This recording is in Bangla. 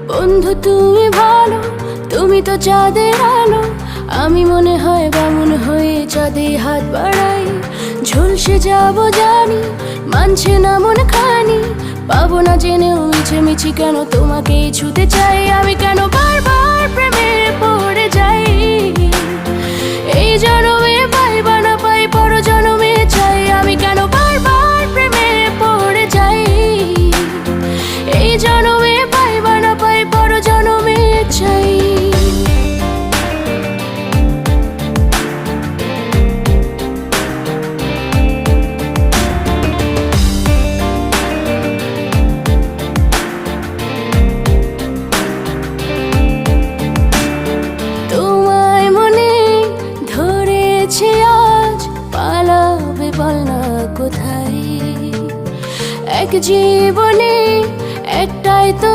বন্ধু তুমি ভালো, তুমি তো চাঁদের আলো। আমি মনে হয় বামুন হয়ে চাঁদে হাত বাড়াই। ঝলসে যাব জানি, মানছে না মন খানি। পাবো না জেনেও মিছি কেন তোমাকে ছুতে চাই। আমি কেন বারবার প্রেমে পড়ে যাই। এই জনমে পাই বা না পাই, পর জনমে চাই। আমি কেন বারবার প্রেমে পড়ে যাই। এই জনমে পাই বা না পাই, পর জনমে চাই। তোমায় মনে ধরেছে আজ, পালাবে বল না কোথায়। এক জীবনে একটাই তো